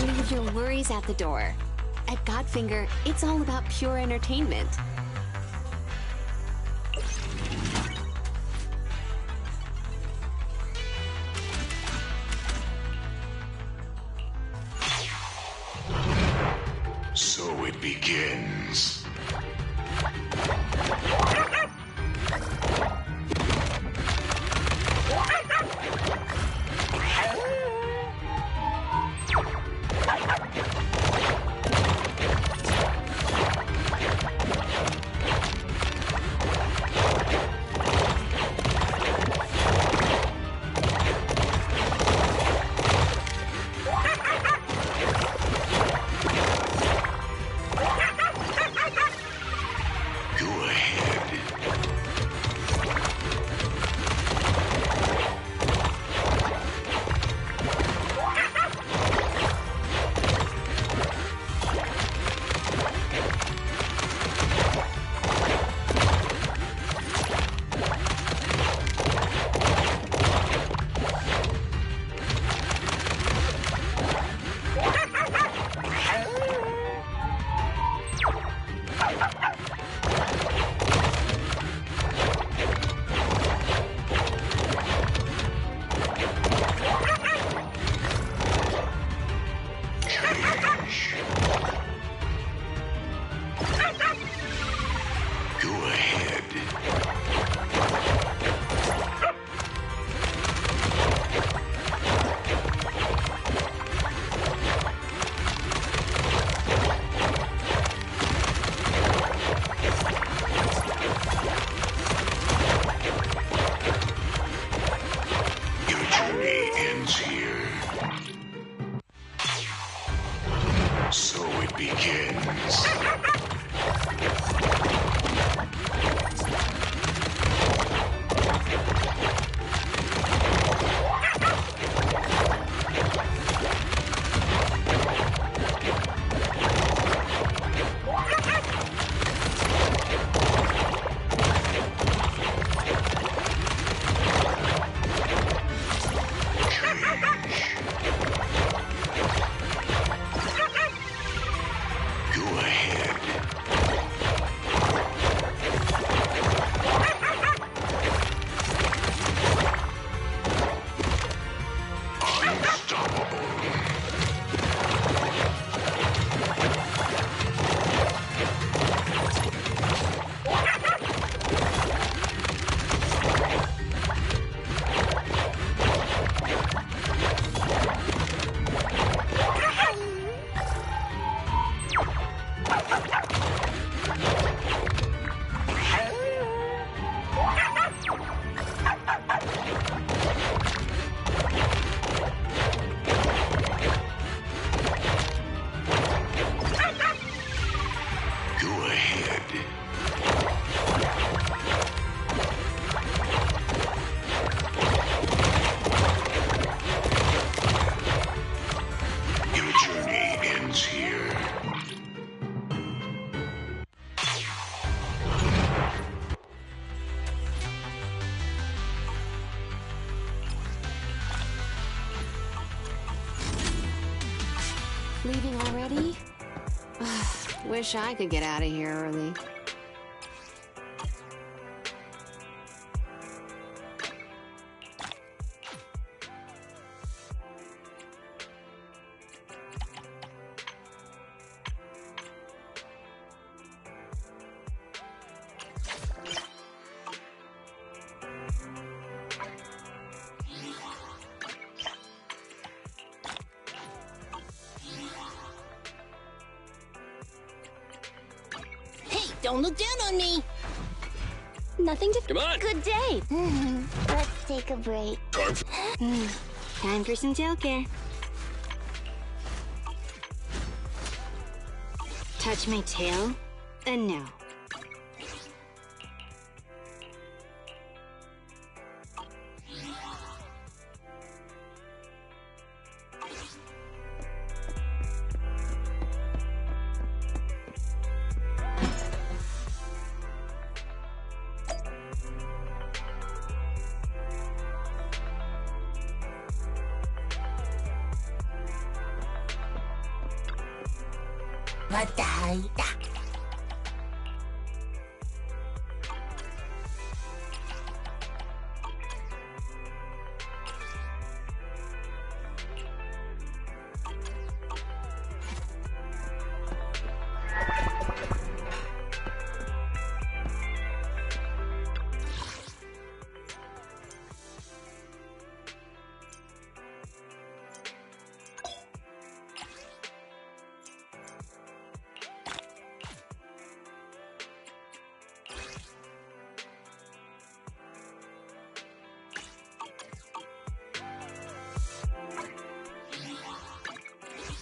Leave your worries at the door. At Godfinger, it's all about pure entertainment. So it begins. So it begins. Leaving already? Wish I could get out of here early. Don't look down on me. Nothing to... Come on. Good day. Let's take a break. Time for some tail care. Touch my tail? No.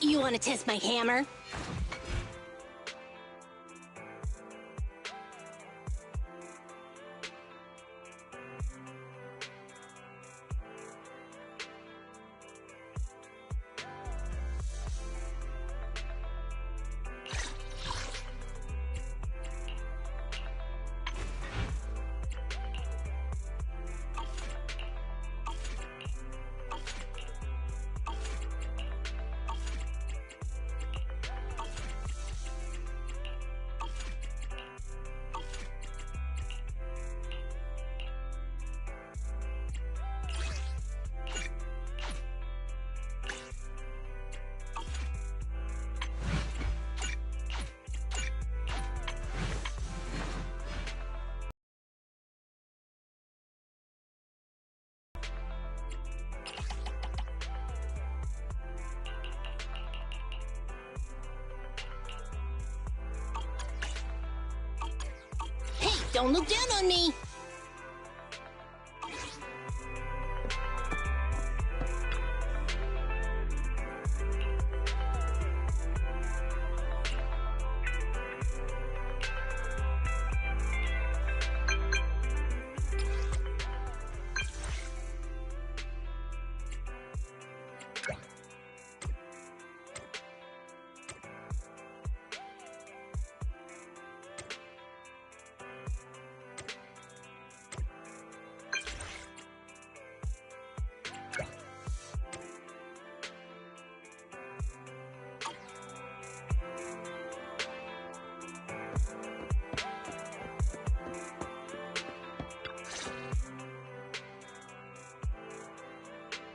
You want to test my hammer? Don't look down on me!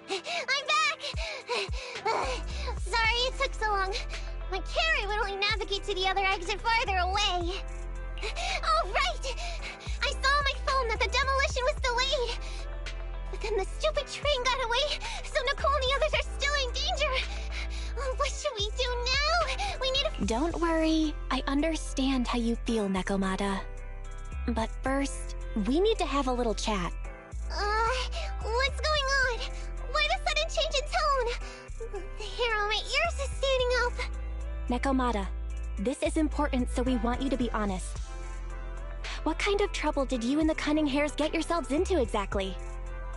I'm back! Sorry it took so long. My carry would only navigate to the other exit farther away. Oh, right! I saw on my phone that the demolition was delayed. But then the stupid train got away, so Nicole and the others are still in danger. Oh, what should we do now? We need to— Don't worry. I understand how you feel, Nekomata. But first, we need to have a little chat. What's going on? Why the sudden change in tone? The hair on my ears is standing up. Nekomata, this is important, so we want you to be honest. What kind of trouble did you and the Cunning Hares get yourselves into exactly?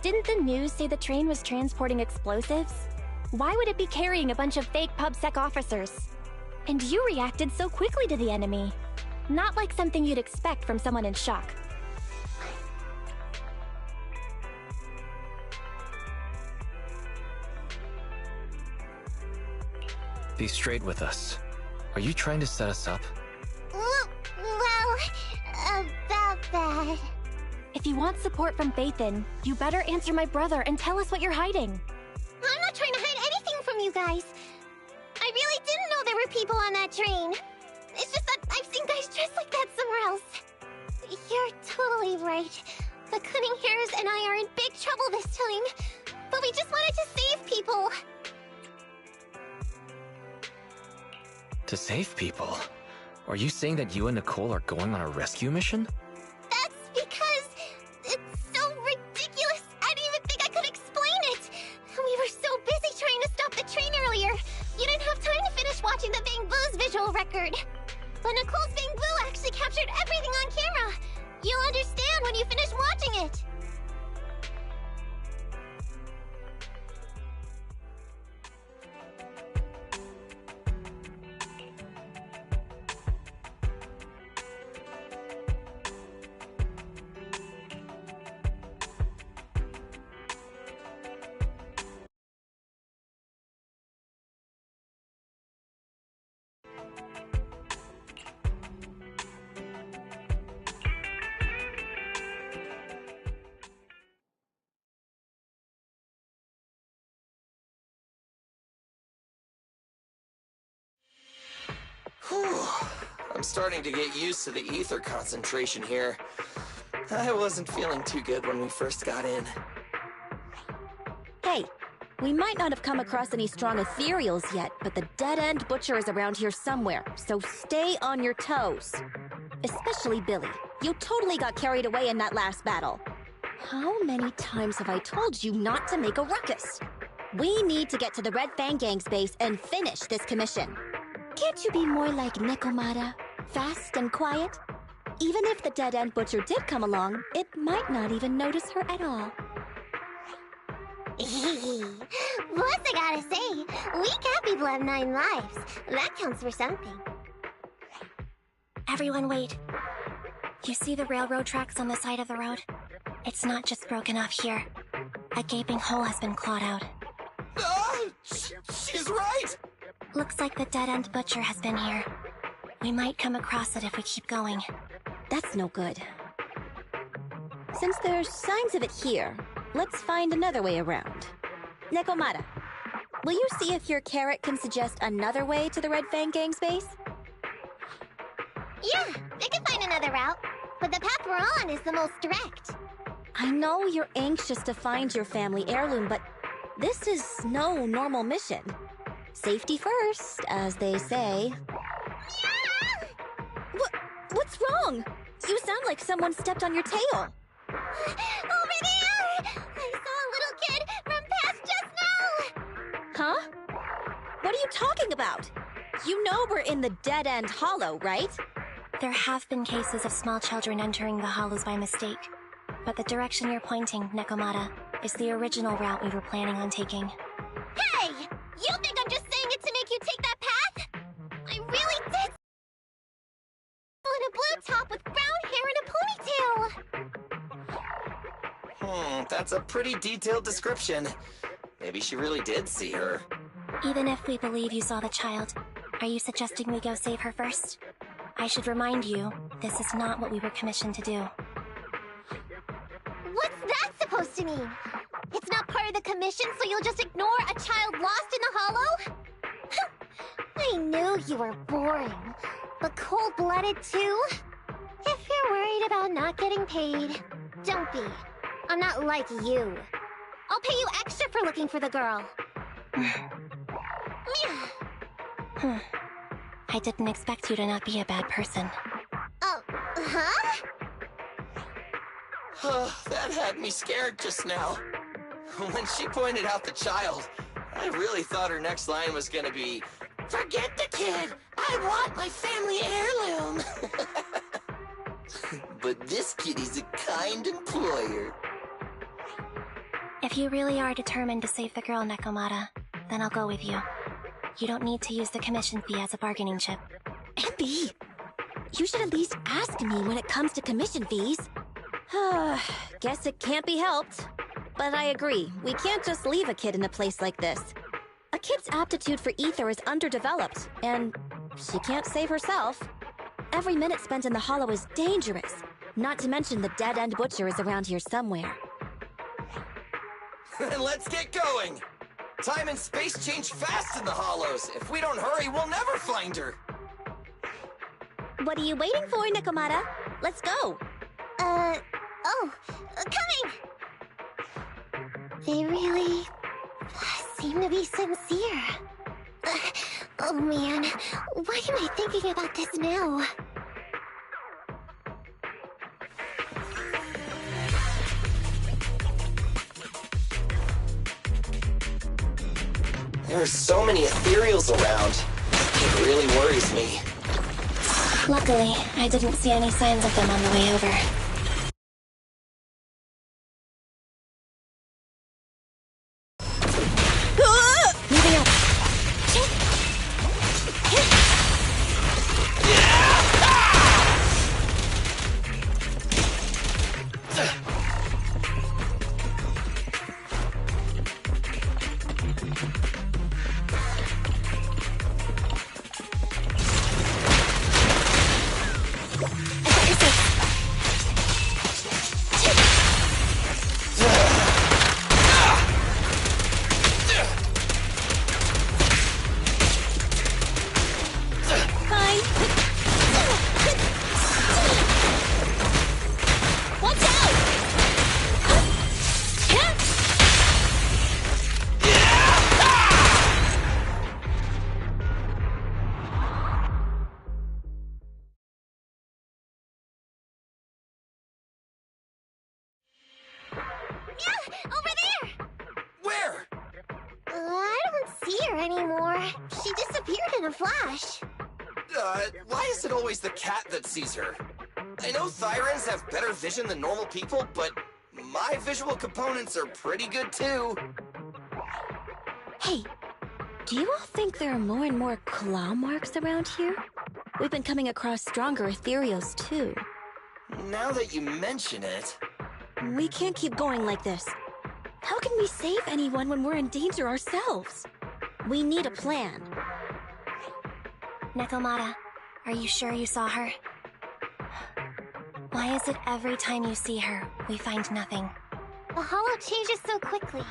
Didn't the news say the train was transporting explosives? Why would it be carrying a bunch of fake PubSec officers? And you reacted so quickly to the enemy. Not like something you'd expect from someone in shock. Be straight with us. Are you trying to set us up? Well, about that. If you want support from Phaethon, you better answer my brother and tell us what you're hiding. I'm not trying to hide anything from you guys. I really didn't know there were people on that train. It's just that I've seen guys dressed like that somewhere else. You're totally right. The Cunning Hares and I are in big trouble this time. But we just wanted to save people. To save people? Are you saying that you and Nicole are going on a rescue mission? That's because it's so ridiculous. I didn't even think I could explain it. We were so busy trying to stop the train earlier. You didn't have time to finish watching the Bang Boo's visual record. But Nicole's Bang Boo actually captured everything on camera. You'll understand when you finish watching it. Whew. I'm starting to get used to the ether concentration here. I wasn't feeling too good when we first got in. Hey, we might not have come across any strong ethereals yet, but the dead-end butcher is around here somewhere, so stay on your toes. Especially Billy. You totally got carried away in that last battle. How many times have I told you not to make a ruckus? We need to get to the Red Fang Gang's base and finish this commission. Can't you be more like Nekomata? Fast and quiet? Even if the dead-end butcher did come along, it might not even notice her at all. Plus, I gotta say, we cat people have 9 lives. That counts for something. Everyone wait. You see the railroad tracks on the side of the road? It's not just broken off here. A gaping hole has been clawed out. She's right! Looks like the dead-end butcher has been here. We might come across it if we keep going. That's no good. Since there's signs of it here, let's find another way around. Nekomata, will you see if your carrot can suggest another way to the Red Fang Gang's base? Yeah, they can find another route, but the path we're on is the most direct. I know you're anxious to find your family heirloom, but this is no normal mission. Safety first, as they say. What's wrong? You sound like someone stepped on your tail. Over there! I saw a little kid run past just now! Huh? What are you talking about? You know we're in the dead-end hollow, right? There have been cases of small children entering the hollows by mistake. But the direction you're pointing, Nekomata, is the original route we were planning on taking. Hey! You think I'm just saying it to make you take that path? I really did in a blue top with brown hair and a ponytail! That's a pretty detailed description. Maybe she really did see her. Even if we believe you saw the child, are you suggesting we go save her first? I should remind you, this is not what we were commissioned to do. What's that supposed to mean? It's not part of the commission, so you'll just ignore a child lost in the hollow? I knew you were boring, but cold-blooded too? If you're worried about not getting paid, don't be. I'm not like you. I'll pay you extra for looking for the girl. I didn't expect you to not be a bad person. Oh, huh? That had me scared just now. When she pointed out the child, I really thought her next line was gonna be, "Forget the kid! I want my family heirloom!" But this kitty's a kind employer. If you really are determined to save the girl, Nekomata, then I'll go with you. You don't need to use the commission fee as a bargaining chip. Emby, you should at least ask me when it comes to commission fees. Guess it can't be helped. But I agree, we can't just leave a kid in a place like this. A kid's aptitude for ether is underdeveloped, and she can't save herself. Every minute spent in the hollow is dangerous, not to mention the dead-end butcher is around here somewhere. Then let's get going! Time and space change fast in the hollows. If we don't hurry, we'll never find her. What are you waiting for, Nekomata? Let's go! Coming! They really seem to be sincere. Oh man, why am I thinking about this now? There are so many ethereals around. It really worries me. Luckily, I didn't see any signs of them on the way over. Moving up. anymore. She disappeared in a flash. Why is it always the cat that sees her? I know Thyrans have better vision than normal people, but my visual components are pretty good too. Hey, do you all think there are more and more claw marks around here? We've been coming across stronger ethereals too. Now that you mention it... We can't keep going like this. How can we save anyone when we're in danger ourselves? We need a plan. Nekomata, are you sure you saw her? Why is it every time you see her, we find nothing? The hollow changes so quickly.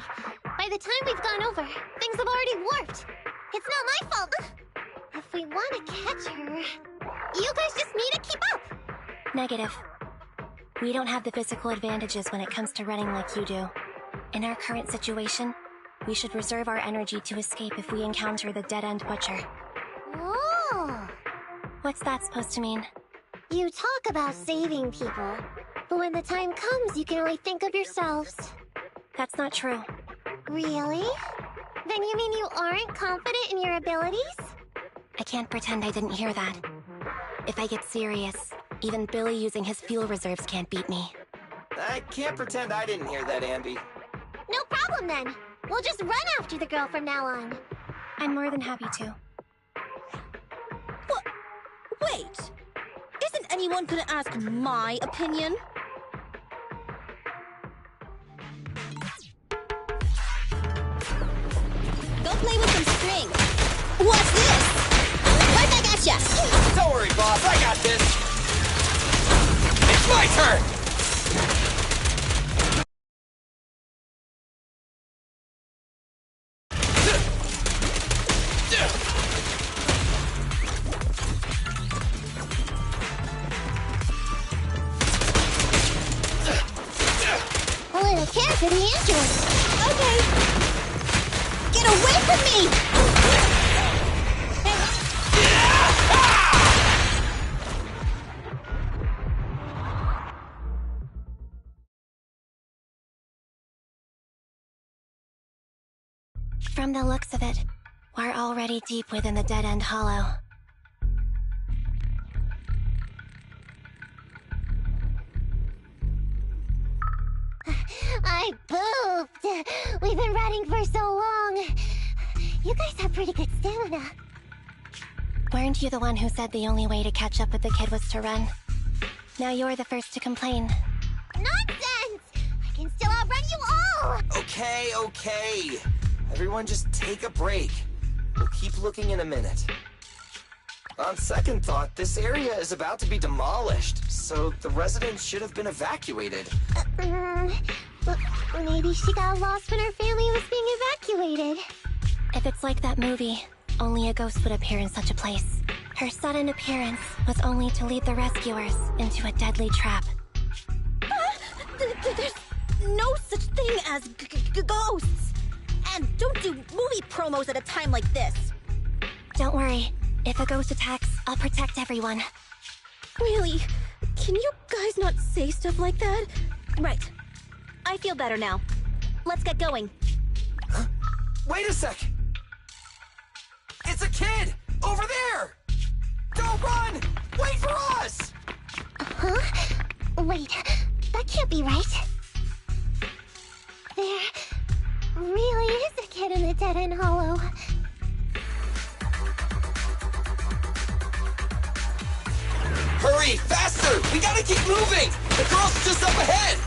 By the time we've gone over, things have already warped. It's not my fault. If we want to catch her, you guys just need to keep up. Negative. We don't have the physical advantages when it comes to running like you do. In our current situation, we should reserve our energy to escape if we encounter the Dead-End Butcher. Oh! What's that supposed to mean? You talk about saving people, but when the time comes, you can only think of yourselves. That's not true. Really? Then you mean you aren't confident in your abilities? I can't pretend I didn't hear that. If I get serious, even Billy using his fuel reserves can't beat me. I can't pretend I didn't hear that, Ambi. No problem then. We'll just run after the girl from now on. I'm more than happy to. What? Wait! Isn't anyone gonna ask my opinion? Go play with some string. What's this? Right back at ya! Don't worry, boss. I got this. It's my turn! A little care for the injured. Okay. Get away from me! From the looks of it, we're already deep within the Dead-End Hollow. I pooped. We've been running for so long. You guys have pretty good stamina. Weren't you the one who said the only way to catch up with the kid was to run? Now you're the first to complain. Nonsense! I can still outrun you all! Okay. Everyone just take a break. We'll keep looking in a minute. On second thought, this area is about to be demolished, so the residents should have been evacuated. Maybe she got lost when her family was being evacuated. If it's like that movie, only a ghost would appear in such a place. Her sudden appearance was only to lead the rescuers into a deadly trap. There's no such thing as ghosts! And don't do movie promos at a time like this. Don't worry. If a ghost attacks, I'll protect everyone. Really? Can you guys not say stuff like that? Right. I feel better now. Let's get going. Wait a sec! It's a kid! Over there! Don't run! Wait for us! Huh? Wait, that can't be right. There really is a kid in the Dead-End Hollow. Hurry! Faster! We gotta keep moving! The girl's just up ahead!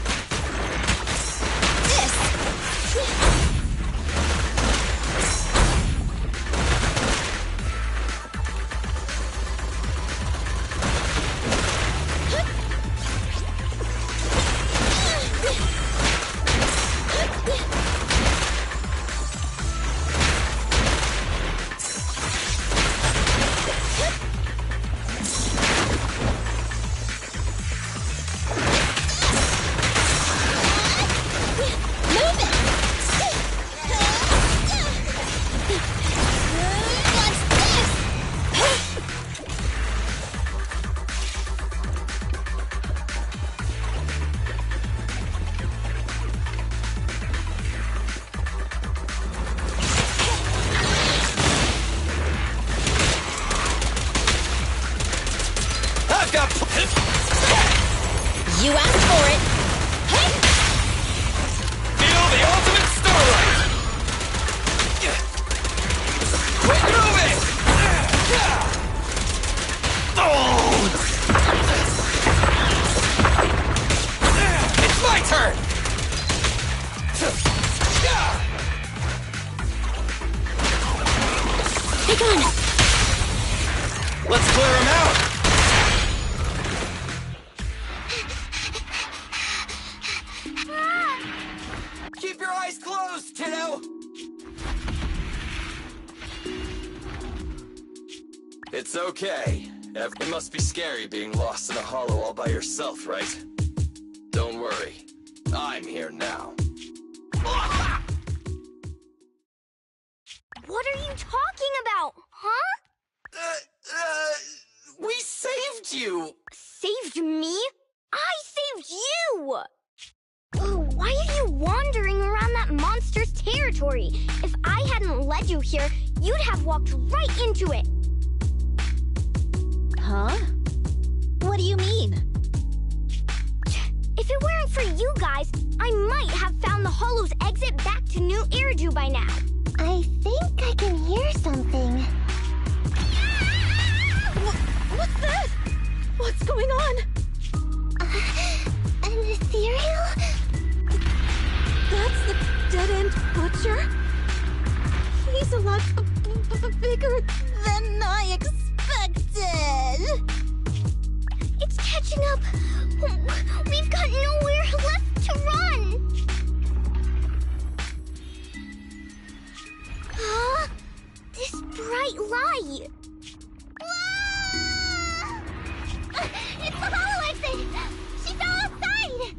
I've got... You asked for it. Feel the ultimate starlight! Quit moving! It's my turn! Take on. Let's clear him out! Keep your eyes closed, Tito! It's okay. It must be scary being lost in a hollow all by yourself, right? Don't worry. I'm here now. What are you talking about, huh? We saved you! Saved me? I saved you! Oh, why are you wandering around that monster's territory? If I hadn't led you here, you'd have walked right into it. Huh? What do you mean? If it weren't for you guys, I might have found the Hollow's exit back to New Eridu by now. I think I can hear something. What's that? What's going on? An ethereal? That's the dead-end butcher? He's a lot bigger than I expected. It's catching up. We've got nowhere left to run. Huh? This bright light. Ah! It's the hollow exit. She fell outside.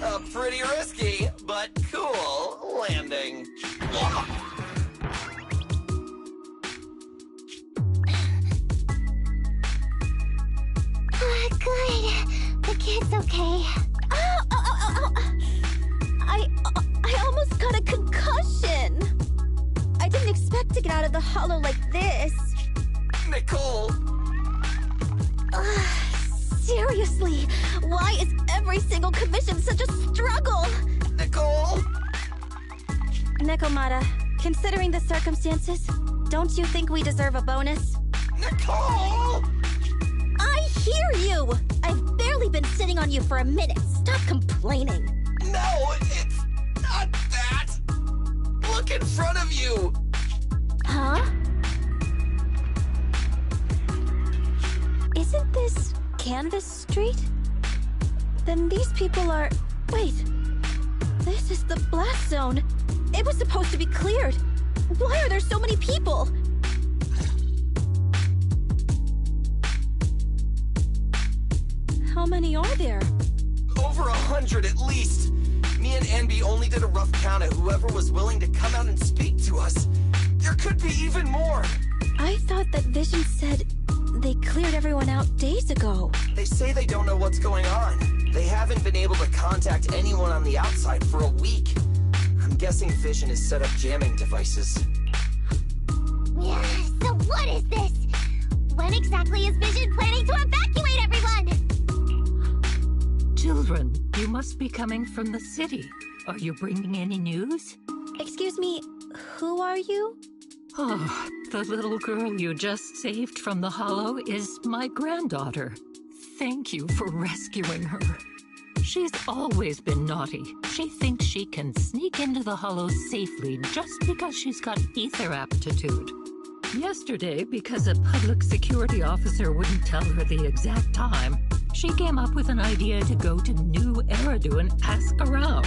A pretty risky, but cool landing. Good. The kid's okay. Ow! I almost got a concussion. I didn't expect to get out of the hollow like this. Nicole! Seriously, why is every single commission such a struggle? Nicole! Nekomata, considering the circumstances, don't you think we deserve a bonus? Nicole! I hear you! I've barely been sitting on you for a minute. Stop complaining. No, it's not that! Look in front of you! Huh? Isn't this Canvas Street? Then these people are... Wait. This is the blast zone. It was supposed to be cleared. Why are there so many people? How many are there? Over 100 at least. Me and Envy only did a rough count at whoever was willing to come out and speak to us. There could be even more. I thought that Vision said they cleared everyone out days ago. They say they don't know what's going on. They haven't been able to contact anyone on the outside for a week. I'm guessing Vision has set up jamming devices. Yeah, so what is this? When exactly is Vision planning to evacuate everyone? Children, you must be coming from the city. Are you bringing any news? Excuse me, who are you? Oh, the little girl you just saved from the hollow is my granddaughter. Thank you for rescuing her. She's always been naughty. She thinks she can sneak into the hollow safely just because she's got ether aptitude. Yesterday, because a public security officer wouldn't tell her the exact time, she came up with an idea to go to New Eridu and ask around.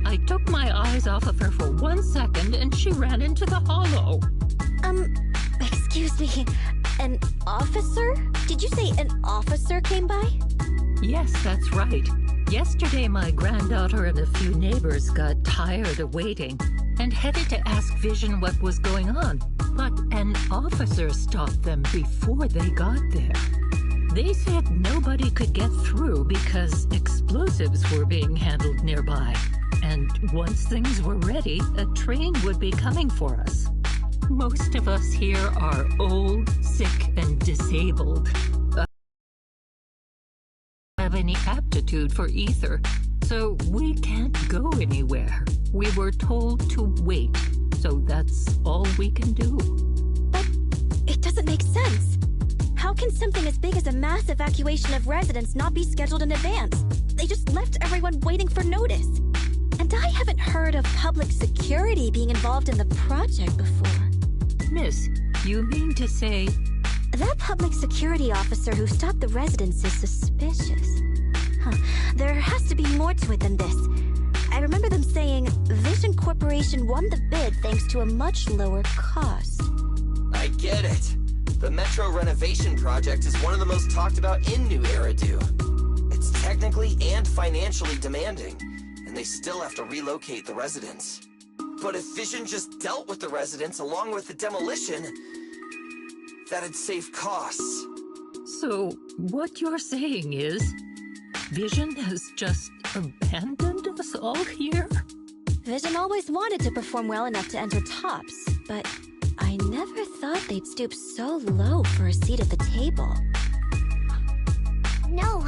I took my eyes off of her for 1 second and she ran into the hollow. Excuse me, an officer? Did you say an officer came by? Yes, that's right. Yesterday, my granddaughter and a few neighbors got tired of waiting and headed to ask Vision what was going on. But an officer stopped them before they got there. They said nobody could get through because explosives were being handled nearby. And once things were ready, a train would be coming for us. Most of us here are old, sick, and disabled. Have any aptitude for ether, so we can't go anywhere. We were told to wait, so that's all we can do. But it doesn't make sense. How can something as big as a mass evacuation of residents not be scheduled in advance? They just left everyone waiting for notice. And I haven't heard of public security being involved in the project before. Miss, you mean to say... That public security officer who stopped the residents is suspicious. There has to be more to it than this. I remember them saying Vision Corporation won the bid thanks to a much lower cost. I get it. The Metro renovation project is one of the most talked about in New Eridu. It's technically and financially demanding, and they still have to relocate the residents. But if Vision just dealt with the residents along with the demolition, that'd save costs. So, what you're saying is, Vision has just abandoned us all here? Vision always wanted to perform well enough to enter tops, but I never thought they'd stoop so low for a seat at the table. No,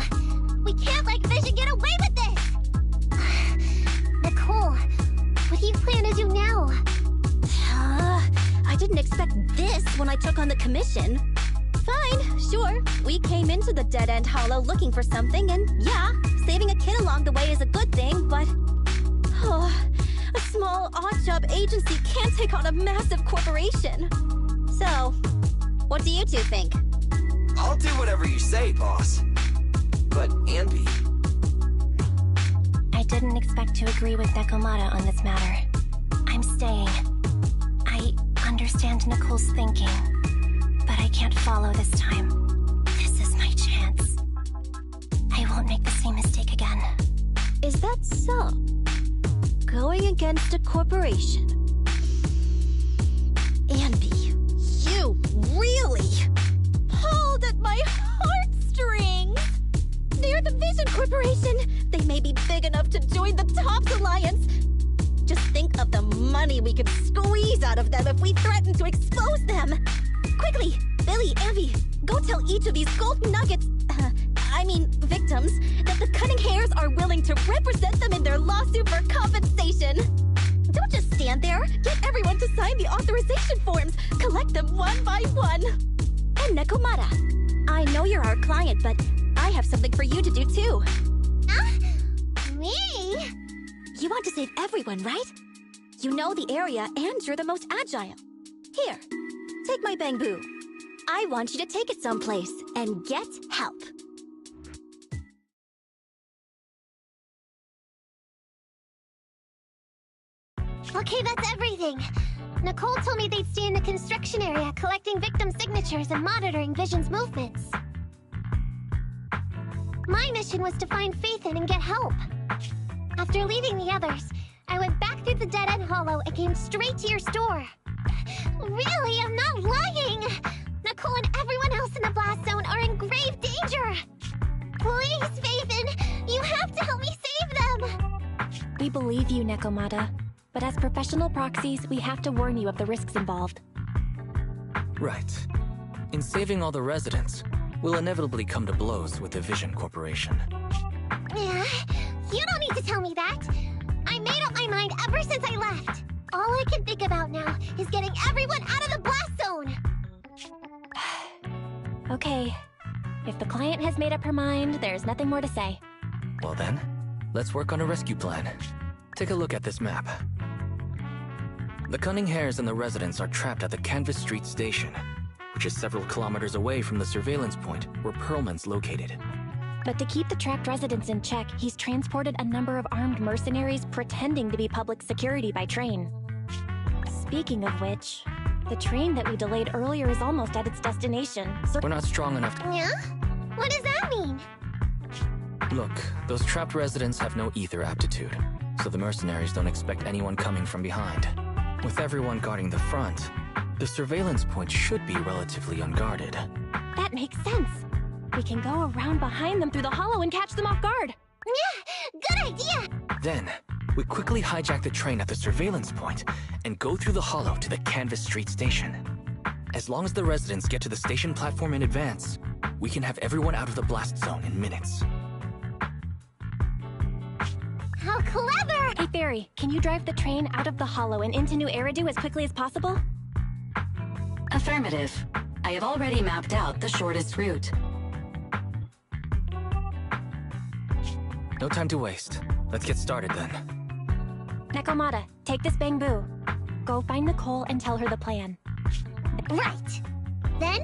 we can't let Vision get away with this! Nicole, what do you plan to do now? I didn't expect this when I took on the commission. Fine, sure. We came into the dead-end hollow looking for something, and yeah, saving a kid along the way is a good thing, but... a small odd-job agency can't take on a massive corporation. So, what do you two think? I'll do whatever you say, boss. But, Anby... I didn't expect to agree with Nekomata on this matter. I'm staying. I understand Nicole's thinking, but I can't follow this time. This is my chance. I won't make the same mistake again. Is that so? Going against a corporation? Anby, you really pulled at my heartstrings! They're the Vision Corporation! They may be big enough to join the Tops Alliance! Just think of the money we could squeeze out of them if we threaten to expose them! Quickly, Billy, Anby, go tell each of these gold nuggets, victims, that the Cunning Hares are willing to represent them in their lawsuit for compensation! Don't just stand there! Get everyone to sign the authorization forms! Collect them one by one! And Nekomata, I know you're our client, but I have something for you to do too. Me? You want to save everyone, right? You know the area and you're the most agile. Here, take my bamboo. I want you to take it someplace and get help. Okay, that's everything. Nicole told me they'd stay in the construction area, collecting victim signatures and monitoring Vision's movements. My mission was to find Phaethon and get help. After leaving the others, I went back through the dead-end hollow and came straight to your store. Really, I'm not lying! Nicole and everyone else in the blast zone are in grave danger! Please, Phaethon, you have to help me save them! We believe you, Nekomata. But as professional proxies, we have to warn you of the risks involved. Right. In saving all the residents, we'll inevitably come to blows with the Vision Corporation. Yeah, you don't need to tell me that. I made up my mind ever since I left. All I can think about now is getting everyone out of the blast zone. Okay. If the client has made up her mind, there's nothing more to say. Well then, let's work on a rescue plan. Take a look at this map. The Cunning Hares and the residents are trapped at the Canvas Street station, which is several kilometers away from the surveillance point where Perlman's located. But to keep the trapped residents in check, he's transported a number of armed mercenaries pretending to be public security by train. Speaking of which, the train that we delayed earlier is almost at its destination, so... We're not strong enough to... Yeah? What does that mean? Look, those trapped residents have no ether aptitude, so the mercenaries don't expect anyone coming from behind. With everyone guarding the front, the surveillance point should be relatively unguarded. That makes sense. We can go around behind them through the hollow and catch them off guard. Yeah, good idea! Then, We quickly hijack the train at the surveillance point and go through the hollow to the Canvas Street station. As long as the residents get to the station platform in advance, we can have everyone out of the blast zone in minutes. How clever! Hey, Fairy, can you drive the train out of the hollow and into New Eridu as quickly as possible? Affirmative. I have already mapped out the shortest route. No time to waste. Let's get started then. Nekomata, take this bamboo. Go find Nicole and tell her the plan. Right. Then,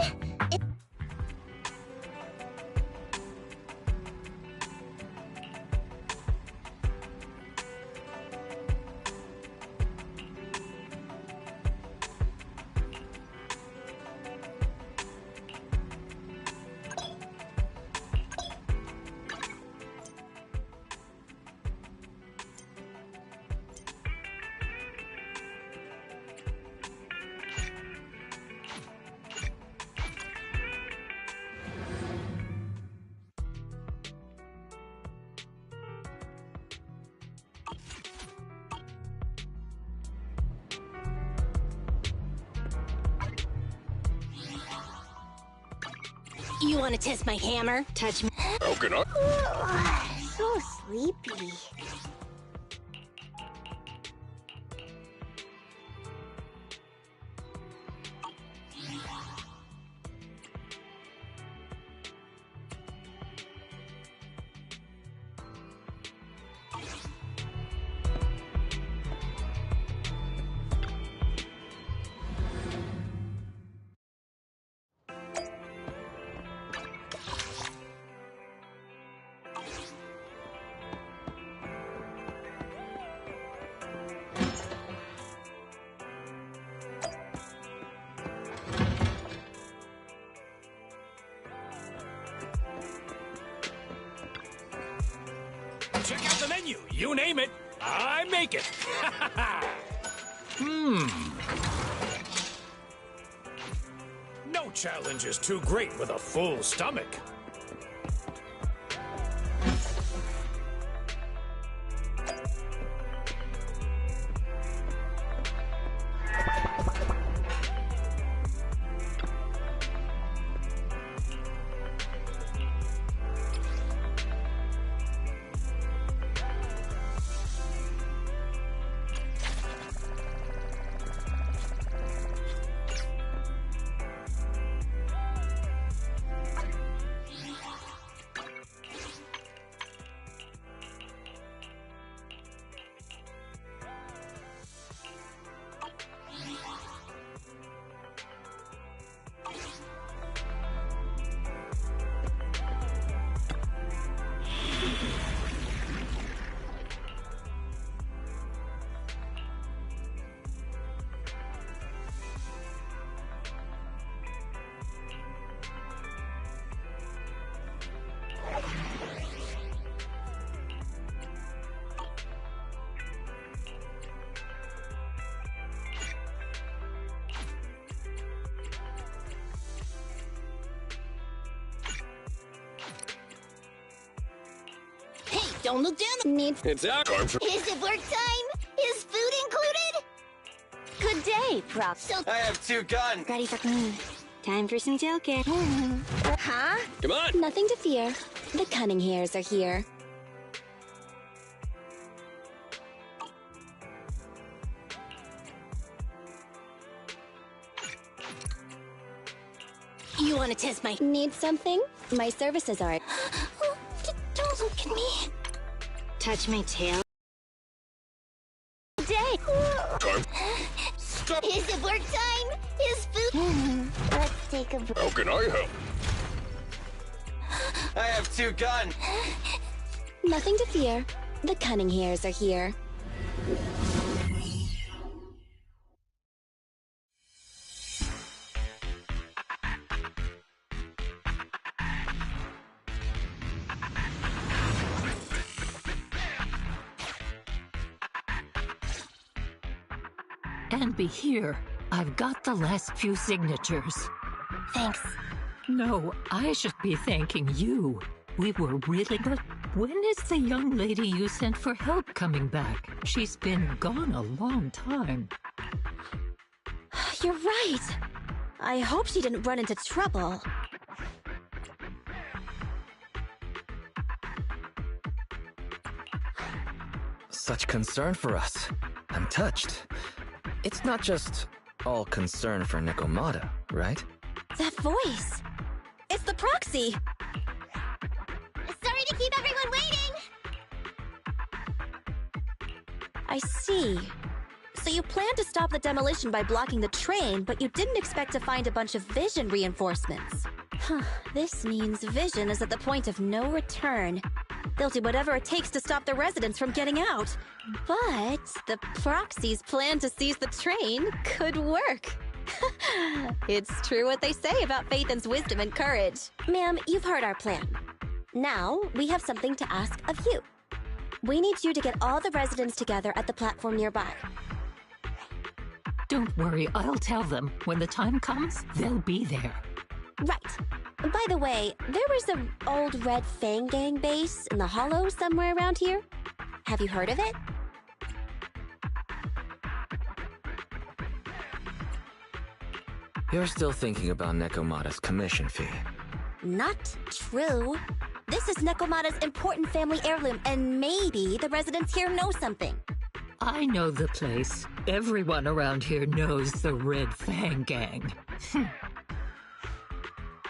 You want to test my hammer? Touch me. How can I? so sleepy. Check out the menu. You name it, I make it. No challenge is too great with a full stomach. Don't look down. It's our time for... Is it work time? Is food included? Good day, Prop. So, I have 2 guns. Ready for time for some tail care. huh? Come on! Nothing to fear. The cunning hares are here. You want to test my... Need something? My services are... Don't look at me. Touch my tail. Day. Time. Stop! Is it work time? Is food... Let's take a break. How can I help? I have 2 guns. Nothing to fear. The cunning hares are here. And be here. I've got the last few signatures. Thanks. No, I should be thanking you. We were really good. When is the young lady you sent for help coming back? She's been gone a long time. You're right. I hope she didn't run into trouble. Such concern for us. I'm touched. It's not just all concern for Nekomata, right? That voice. It's the proxy. Sorry to keep everyone waiting. I see. So you planned to stop the demolition by blocking the train, but you didn't expect to find a bunch of vision reinforcements. Huh, this means vision is at the point of no return. They'll do whatever it takes to stop the residents from getting out. But the proxy's plan to seize the train could work. It's true what they say about Phaethon's wisdom and courage. Ma'am, you've heard our plan. Now, we have something to ask of you. We need you to get all the residents together at the platform nearby. Don't worry, I'll tell them. When the time comes, they'll be there. Right. By the way, there was an old Red Fang Gang base in the Hollow somewhere around here. Have you heard of it? You're still thinking about Nekomata's commission fee. Not true. This is Nekomata's important family heirloom, and maybe the residents here know something. I know the place. Everyone around here knows the Red Fang Gang.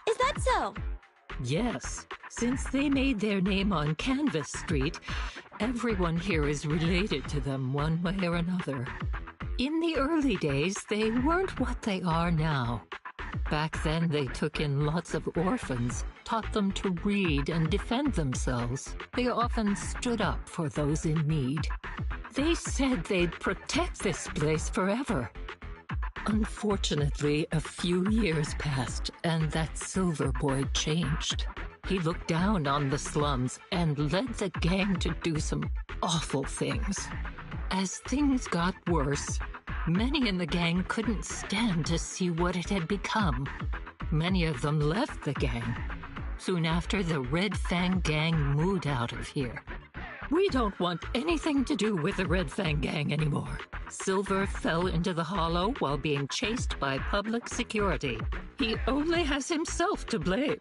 Is that so? Yes. Since they made their name on Canvas Street, everyone here is related to them one way or another. In the early days, they weren't what they are now. Back then, they took in lots of orphans, taught them to read and defend themselves. They often stood up for those in need. They said they'd protect this place forever. Unfortunately, a few years passed, and that Silver Boy changed. He looked down on the slums and led the gang to do some awful things. As things got worse, many in the gang couldn't stand to see what it had become. Many of them left the gang. Soon after, the Red Fang Gang moved out of here. We don't want anything to do with the Red Fang Gang anymore. Silver fell into the Hollow while being chased by public security. He only has himself to blame.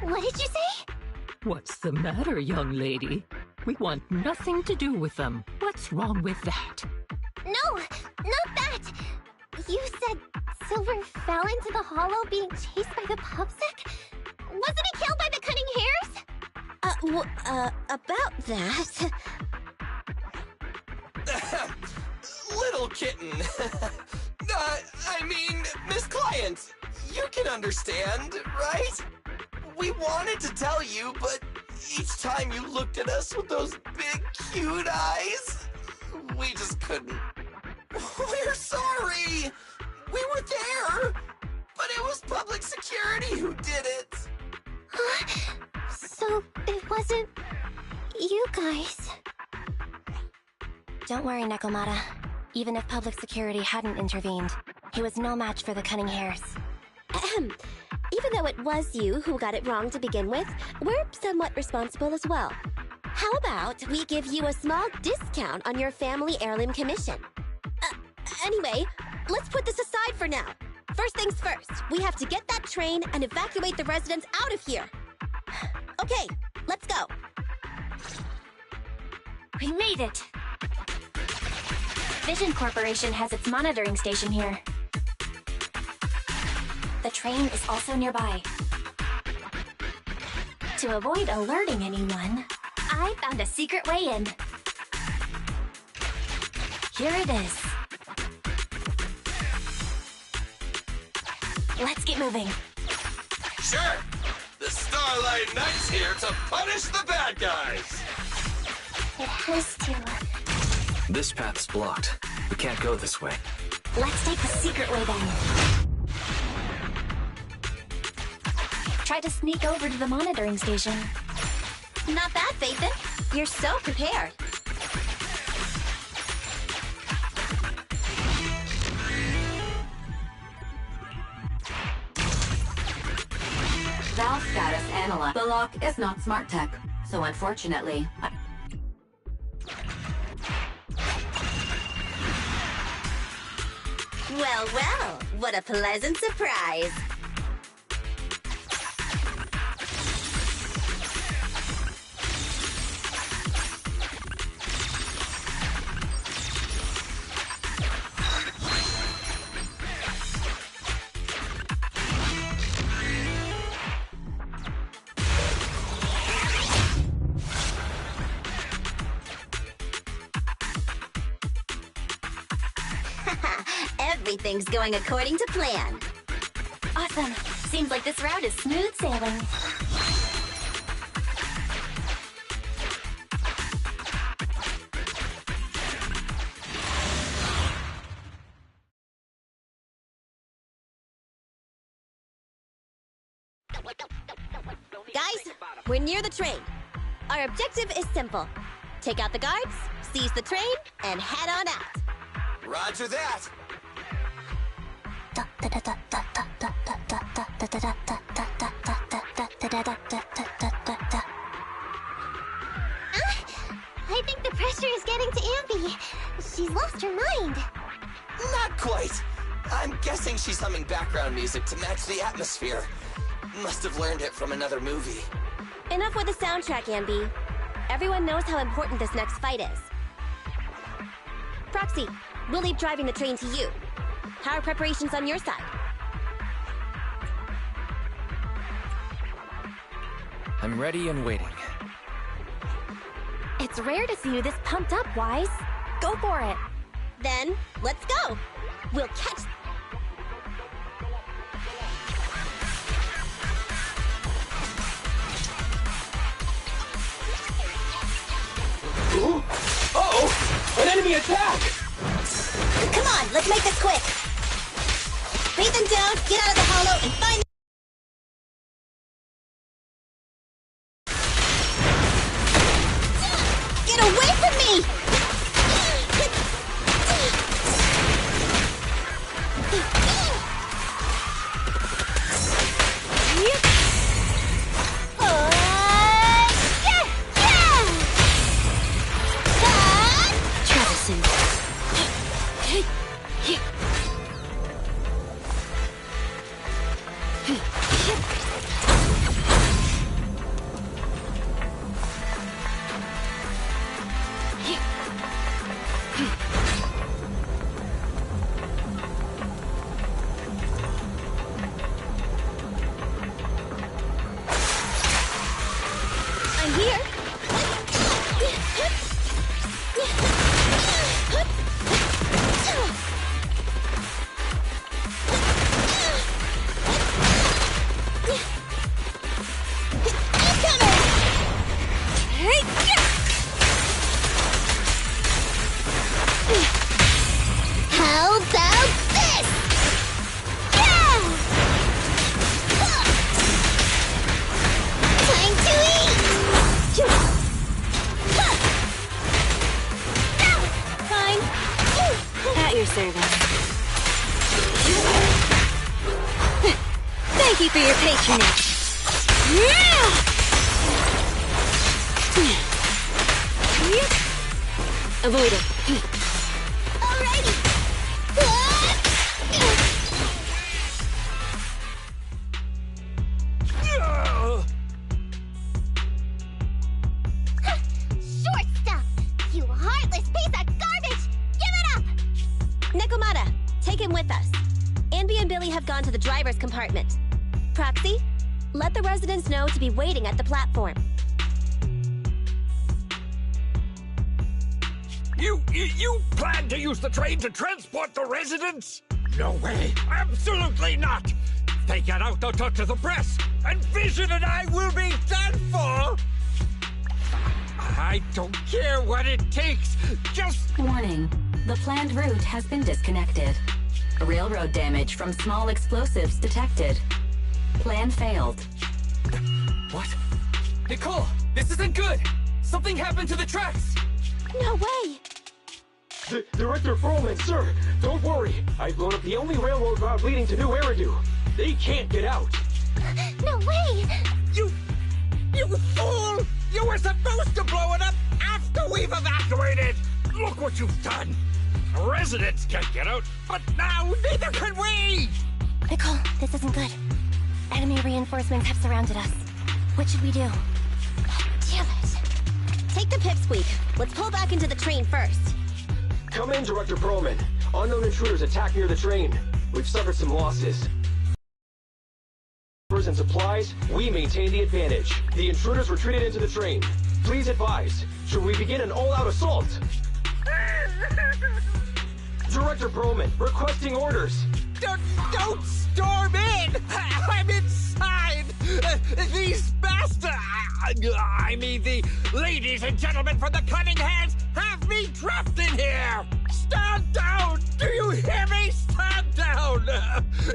What did you say? What's the matter, young lady? We want nothing to do with them. What's wrong with that? No, not that. You said Silver fell into the Hollow being chased by the PubSec? Wasn't he killed by the Cunning Hares? About that... Little kitten. I mean, Miss Client, you can understand, right? We wanted to tell you, but each time you looked at us with those big, cute eyes, we just couldn't. We're sorry. We were there, but it was public security who did it. So it wasn't you guys. Don't worry, Nekomata. Even if public security hadn't intervened, he was no match for the Cunning Hares. Even though it was you who got it wrong to begin with, we're somewhat responsible as well. How about we give you a small discount on your family heirloom commission? Anyway, let's put this aside for now. First things first, we have to get that train and evacuate the residents out of here. Okay, let's go. We made it! Vision Corporation has its monitoring station here. The train is also nearby. To avoid alerting anyone, I found a secret way in. Here it is. Let's get moving. Sure. The Starlight Knight's here to punish the bad guys. It has to. This path's blocked. We can't go this way. Let's take the secret way then. Try to sneak over to the monitoring station. Not bad, Phaethon. You're so prepared. Valve analyze. The lock is not smart tech, so unfortunately, Well, well, what a pleasant surprise. Everything's going according to plan. Awesome. Seems like this route is smooth sailing. Guys, we're near the train. Our objective is simple. Take out the guards, seize the train, and head on out. Roger that. I think the pressure is getting to Ambi. She's lost her mind. Not quite. I'm guessing she's humming background music to match the atmosphere. Must have learned it from another movie. Enough with the soundtrack, Ambi. Everyone knows how important this next fight is. Proxy, we'll leave driving the train to you. How are preparations on your side? I'm ready and waiting. It's rare to see you this pumped up, Wise. Go for it. Then, let's go. We'll catch... Uh-oh! An enemy attack! Come on, let's make this quick. Beat them down, get out of the hollow, and find... Get away from me! Thank you for your patronage. Avoid it. Alrighty. Short stuff. You heartless piece of garbage. Give it up. Nekomata, take him with us. Ambi and Billy have gone to the driver's compartment. Proxy, let the residents know to be waiting at the platform. You plan to use the train to transport the residents? No way! Absolutely not! If they get out, they'll talk to the press, and Vision and I will be done for! I don't care what it takes, just... Warning. The planned route has been disconnected. Railroad damage from small explosives detected. Plan failed. What? Nicole, this isn't good! Something happened to the tracks! No way! Director Frohman, sir, don't worry. I've blown up the only railroad route leading to New Eridu. They can't get out. No way! You fool! You were supposed to blow it up after we've evacuated! Look what you've done! Residents can't get out, but now neither can we! Nicole, this isn't good. Enemy reinforcements have surrounded us. What should we do? Damn it. Take the pipsqueak. Let's pull back into the train first. Come in, Director Perlman. Unknown intruders attack near the train. We've suffered some losses. And supplies, we maintain the advantage. The intruders retreated into the train. Please advise, should we begin an all-out assault? Director Perlman, requesting orders. Don't storm in! I'm inside! These bastards! I mean, the ladies and gentlemen from the Cunning Hands have me trapped in here! Stand down! Do you hear me? Stand down!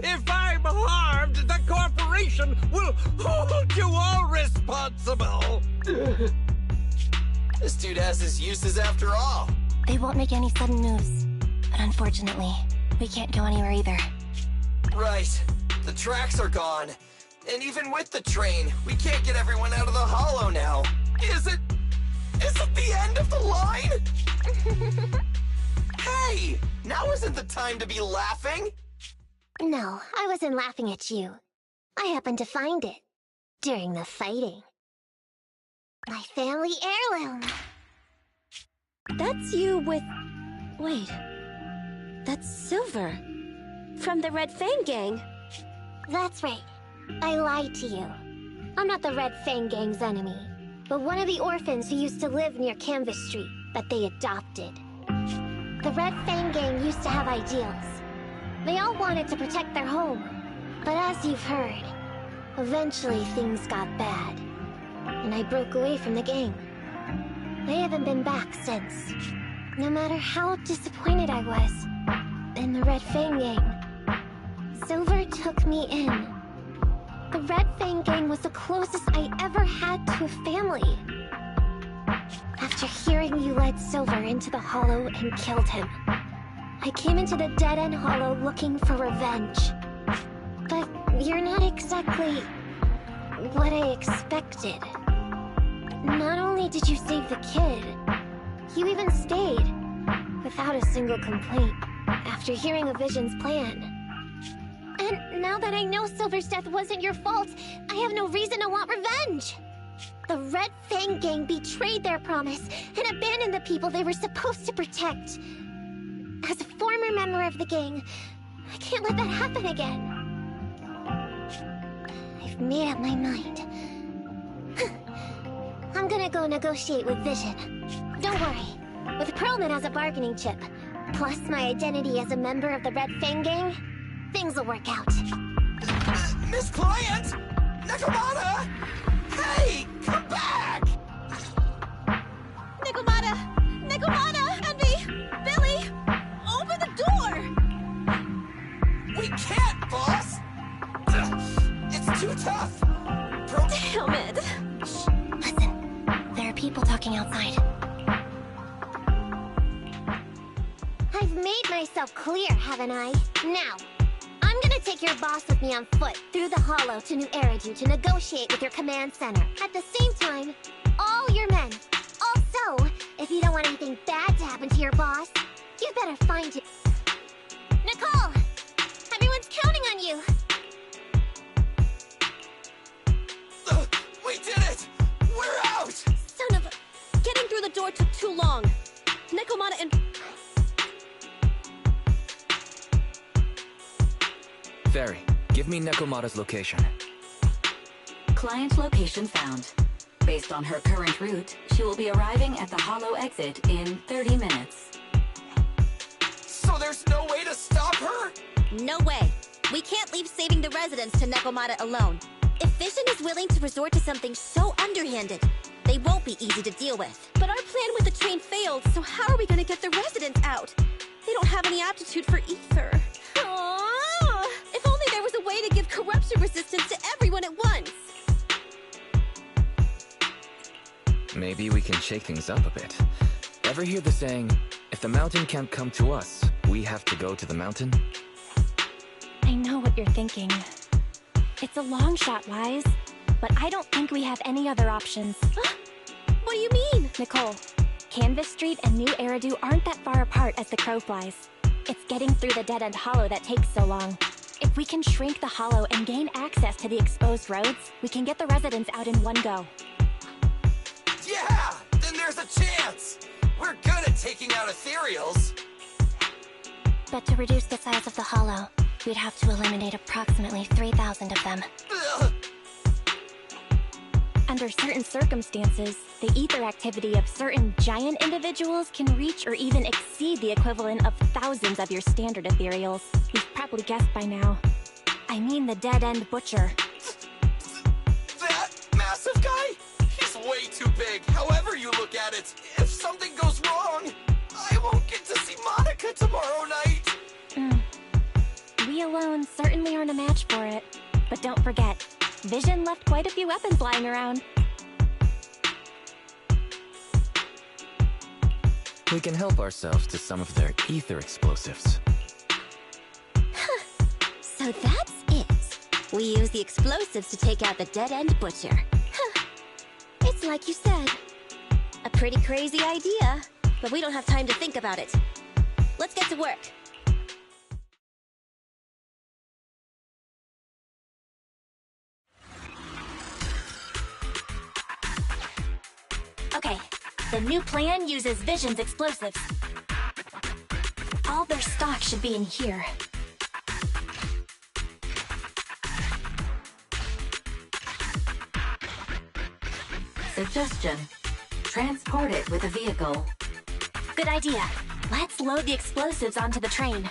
If I'm harmed, the corporation will hold you all responsible! This dude has his uses after all. They won't make any sudden moves. But unfortunately, we can't go anywhere either. Right. The tracks are gone. And even with the train, we can't get everyone out of the hollow now. Is it the end of the line? Hey! Now isn't the time to be laughing! No, I wasn't laughing at you. I happened to find it. During the fighting. My family heirloom. That's you with... Wait. That's Silver. From the Red Fang Gang. That's right. I lied to you. I'm not the Red Fang Gang's enemy, but one of the orphans who used to live near Canvas Street that they adopted. The Red Fang Gang used to have ideals. They all wanted to protect their home. But as you've heard, eventually things got bad. And I broke away from the gang. I haven't been back since. No matter how disappointed I was in the Red Fang Gang, Silver took me in. The Red Fang Gang was the closest I ever had to a family. After hearing you led Silver into the hollow and killed him, I came into the dead-end hollow looking for revenge. But you're not exactly what I expected. Not only did you save the kid, you even stayed, without a single complaint, after hearing of Vision's plan. And now that I know Silver's death wasn't your fault, I have no reason to want revenge! The Red Fang Gang betrayed their promise and abandoned the people they were supposed to protect. As a former member of the gang, I can't let that happen again. I've made up my mind. I'm gonna go negotiate with Vision. Don't worry. With Perlman as a bargaining chip, plus my identity as a member of the Red Fang Gang, things will work out. Miss Client! Nekomata! Hey! Come back! Nekomata! Nekomata! Envy! Billy! Open the door! We can't, boss! It's too tough! Damn it! Listen, there are people talking outside. I've made myself clear, haven't I? Now, I'm gonna take your boss with me on foot through the hollow to New Eridu to negotiate with your command center. At the same time, all your men. Also, if you don't want anything bad to happen to your boss, you better find it. Nicole! Everyone's counting on you! We did it! We're out! Son of a... Getting through the door took too long. Nekomata and... Fairy, give me Nekomata's location. Client location found. Based on her current route, she will be arriving at the hollow exit in 30 minutes. So there's no way to stop her? No way. We can't leave saving the residents to Nekomata alone. If Vision is willing to resort to something so underhanded, they won't be easy to deal with. But our plan with the train failed, so how are we gonna get the residents out? They don't have any aptitude for ether. Aww. If only there was a way to give corruption resistance to everyone at once. Maybe we can shake things up a bit. Ever hear the saying, if the mountain can't come to us, we have to go to the mountain? I know what you're thinking. It's a long shot, Wise, but I don't think we have any other options. What do you mean? Nicole, Canvas Street and New Eridu aren't that far apart as the crow flies. It's getting through the dead-end hollow that takes so long. If we can shrink the hollow and gain access to the exposed roads, we can get the residents out in one go. Yeah! Then there's a chance! We're good at taking out ethereals! But to reduce the size of the hollow, we'd have to eliminate approximately 3,000 of them. Ugh. Under certain circumstances, the ether activity of certain giant individuals can reach or even exceed the equivalent of thousands of your standard ethereals. You've probably guessed by now. I mean the dead-end butcher. That massive guy? He's way too big, however you look at it. If something goes wrong, I won't get to see Monica tomorrow night. We alone certainly aren't a match for it. But don't forget, Vision left quite a few weapons lying around. We can help ourselves to some of their ether explosives. So that's it. We use the explosives to take out the dead-end butcher. It's like you said. A pretty crazy idea, but we don't have time to think about it. Let's get to work. Okay, the new plan uses Vision's explosives. All their stock should be in here. Suggestion. Transport it with a vehicle. Good idea. Let's load the explosives onto the train.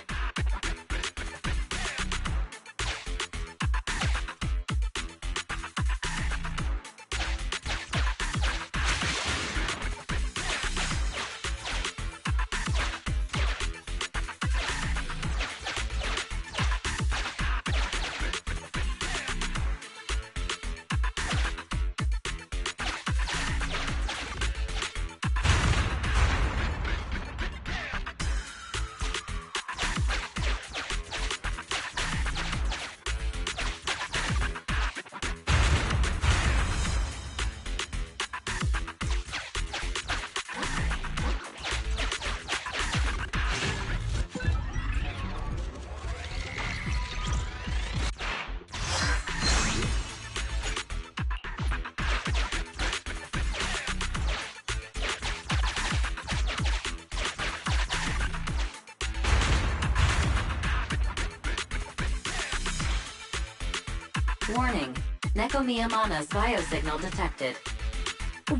Warning. Neko Miyamana's biosignal detected.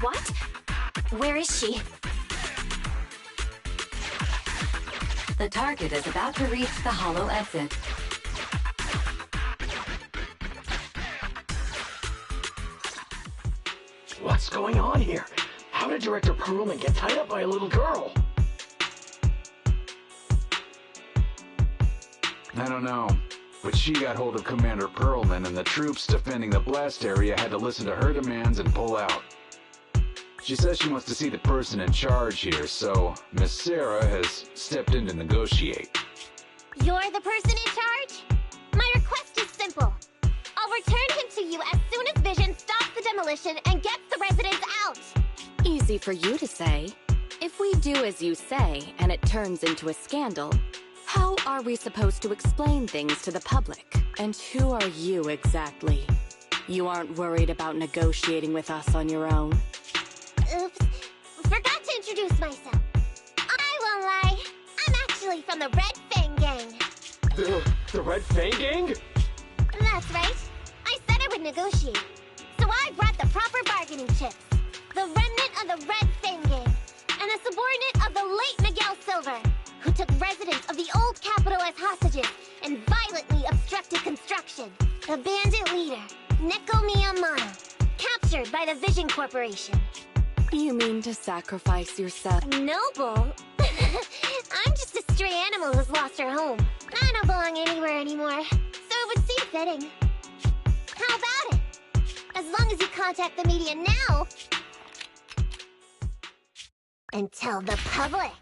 What? Where is she? The target is about to reach the hollow exit. What's going on here? How did Director Perlman get tied up by a little girl? I don't know, but she got hold of Commander Perlman, and the troops defending the blast area had to listen to her demands and pull out. She says she wants to see the person in charge here, so Miss Sarah has stepped in to negotiate. You're the person in charge? My request is simple. I'll return him to you as soon as Vision stops the demolition and gets the residents out. Easy for you to say. If we do as you say, and it turns into a scandal, how are we supposed to explain things to the public? And who are you exactly? You aren't worried about negotiating with us on your own? Oops. Forgot to introduce myself. I won't lie. I'm actually from the Red Fang Gang. The Red Fang Gang? That's right. I said I would negotiate. So I brought the proper bargaining chips. The remnant of the Red Fang Gang. And a subordinate of the late Miguel Silver, who took residents of the old capital as hostages and violently obstructed construction. The bandit leader, Neko Miyamana, captured by the Vision Corporation. You mean to sacrifice yourself? Noble? I'm just a stray animal who's lost her home. I don't belong anywhere anymore, so it would seem fitting. How about it? As long as you contact the media now and tell the public.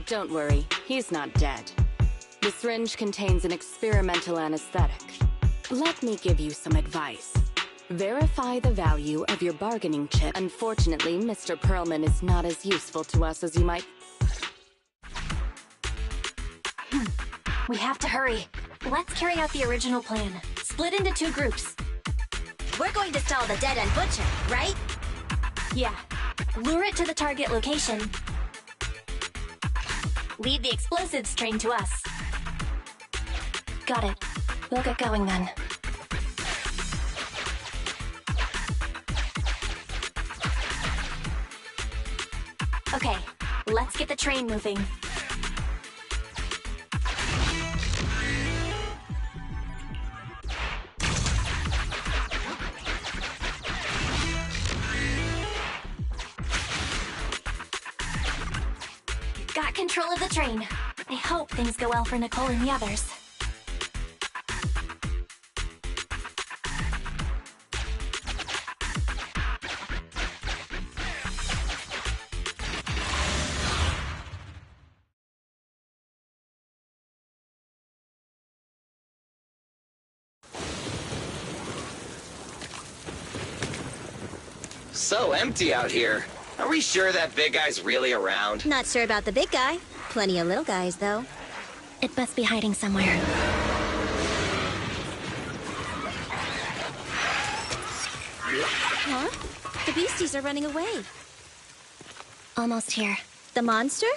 Don't worry, he's not dead. The syringe contains an experimental anesthetic. Let me give you some advice. Verify the value of your bargaining chip. Unfortunately, Mr. Perlman is not as useful to us as you might... We have to hurry. Let's carry out the original plan. Split into 2 groups. We're going to stall the dead-end butcher, right? Yeah. Lure it to the target location. Lead the explosives train to us. Got it. We'll get going then. Okay, let's get the train moving. Got control of the train. I hope things go well for Nicole and the others. So empty out here. Are we sure that big guy's really around? Not sure about the big guy. Plenty of little guys, though. It must be hiding somewhere. Huh? The beasties are running away. Almost here. The monster?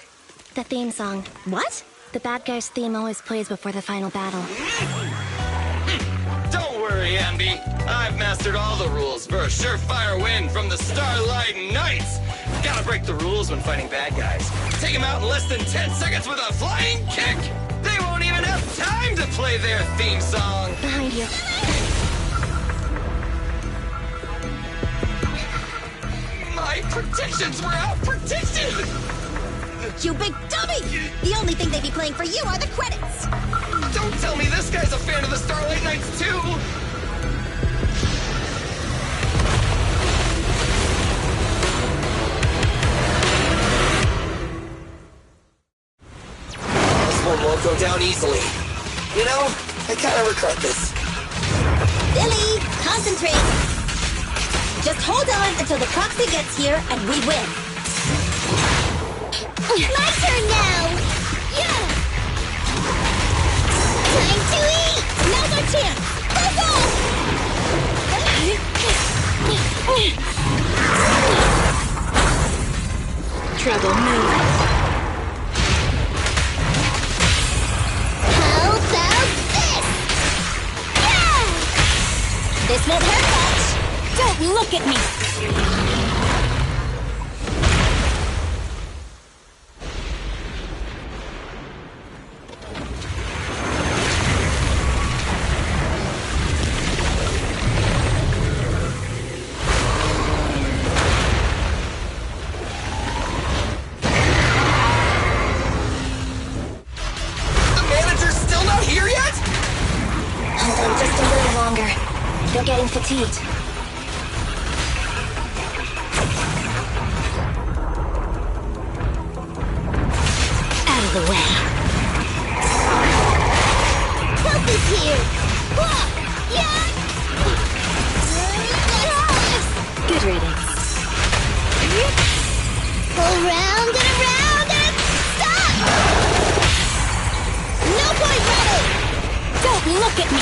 The theme song. What? The bad guy's theme always plays before the final battle. Don't worry, Ambi. I've mastered all the rules for a surefire win from the Starlight Knights. Gotta break the rules when fighting bad guys. Take them out in less than 10 seconds with a flying kick. They won't even have time to play their theme song. Behind you. My predictions were out-predicted! You big dummy! The only thing they'd be playing for you are the credits! Don't tell me this guy's a fan of the Starlight Knights, too! This one won't go down easily. You know, I kind of regret this. Billy, concentrate! Just hold on until the proxy gets here and we win. My turn now! Yeah! Time to eat! Now's our chance! Go, go! Trouble moving. How about this? Yeah! This won't hurt much! Don't look at me! They're getting fatigued. Out of the way. Help is here! Walk! Yeah! Good riddance. Go round and around and stop! No point running! Don't look at me!